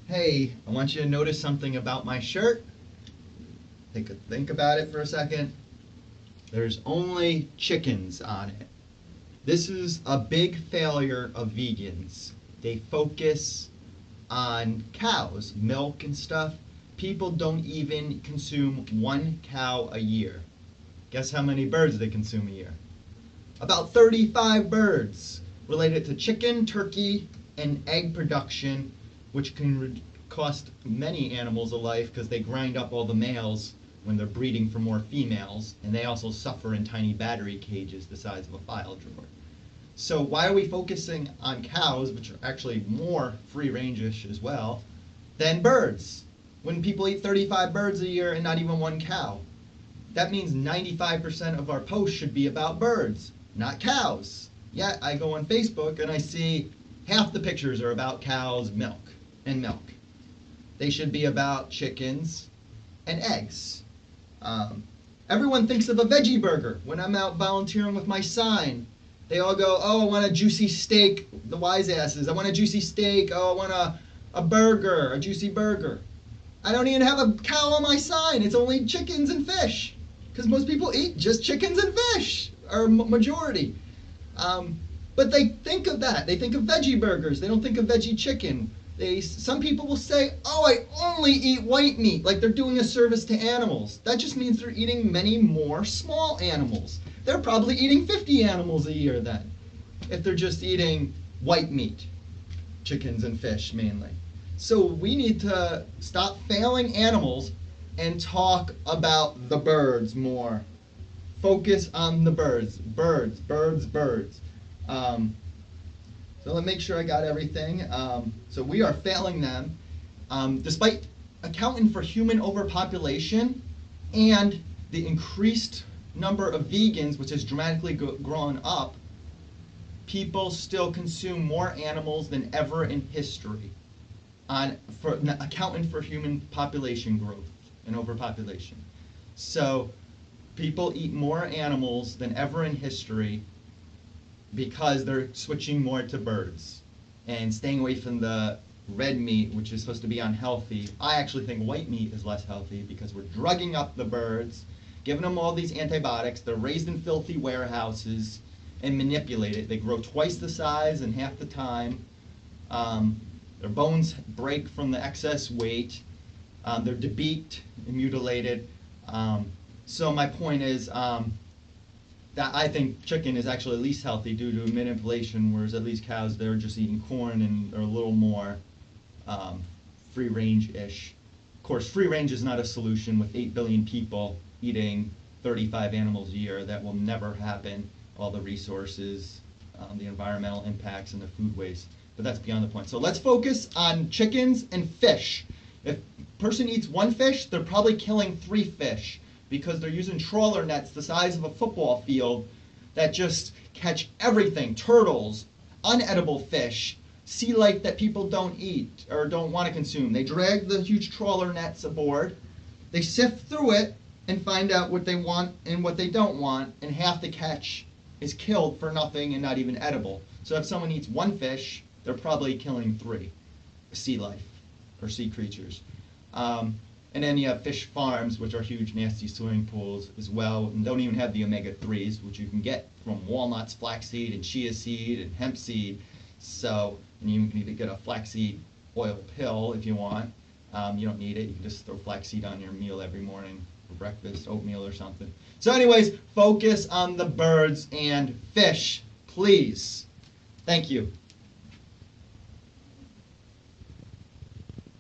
Hey, I want you to notice something about my shirt. Take a think about it for a second. There's only chickens on it. This is a big failure of vegans. They focus on cows, milk and stuff. People don't even consume one cow a year. Guess how many birds they consume a year? About 35 birds related to chicken, turkey, and egg production, which can cost many animals a life because they grind up all the males when they're breeding for more females, and they also suffer in tiny battery cages the size of a file drawer. So why are we focusing on cows, which are actually more free-range-ish as well, than birds? When people eat 35 birds a year and not even one cow, that means 95% of our posts should be about birds, not cows. Yet I go on Facebook and I see half the pictures are about cows, milk. They should be about chickens and eggs. Everyone thinks of a veggie burger. When I'm out volunteering with my sign, they all go, oh, I want a juicy steak, the wise asses. I want a juicy steak. Oh, I want a burger, a juicy burger. I don't even have a cow on my sign. It's only chickens and fish. Because most people eat just chickens and fish, or majority. But they think of that. They think of veggie burgers. They don't think of veggie chicken. Some people will say, oh, I only eat white meat, like they're doing a service to animals. That just means they're eating many more small animals. They're probably eating 50 animals a year then, if they're just eating white meat, chickens and fish mainly. So we need to stop failing animals and talk about the birds more. Focus on the birds. Birds, birds, birds. So let me make sure I got everything. So we are failing them. Despite accounting for human overpopulation and the increased number of vegans, which has dramatically grown up, people still consume more animals than ever in history, accounting for human population growth and overpopulation. So people eat more animals than ever in history because they're switching more to birds and staying away from the red meat, which is supposed to be unhealthy. I actually think white meat is less healthy because we're drugging up the birds, giving them all these antibiotics. They're raised in filthy warehouses and manipulated. They grow twice the size in half the time. Their bones break from the excess weight. They're debeaked and mutilated. So my point is that I think chicken is actually least healthy due to manipulation, whereas at least cows, they're just eating corn and are a little more free range-ish. Of course, free range is not a solution with 8 billion people eating 35 animals a year. That will never happen. All the resources, the environmental impacts, and the food waste. But that's beyond the point. So let's focus on chickens and fish. If a person eats one fish, they're probably killing 3 fish, because they're using trawler nets the size of a football field that just catch everything: turtles, unedible fish, sea life that people don't eat or don't want to consume. They drag the huge trawler nets aboard, they sift through it and find out what they want and what they don't want, and half the catch is killed for nothing and not even edible. So if someone eats one fish, they're probably killing 3 sea life or sea creatures. And then you have fish farms, which are huge, nasty swimming pools as well, and don't even have the omega-3s, which you can get from walnuts, flaxseed, and chia seed, and hemp seed. So, and you can even get a flaxseed oil pill if you want. You don't need it. You can just throw flaxseed on your meal every morning for breakfast, oatmeal or something. So anyways, focus on the birds and fish, please. Thank you.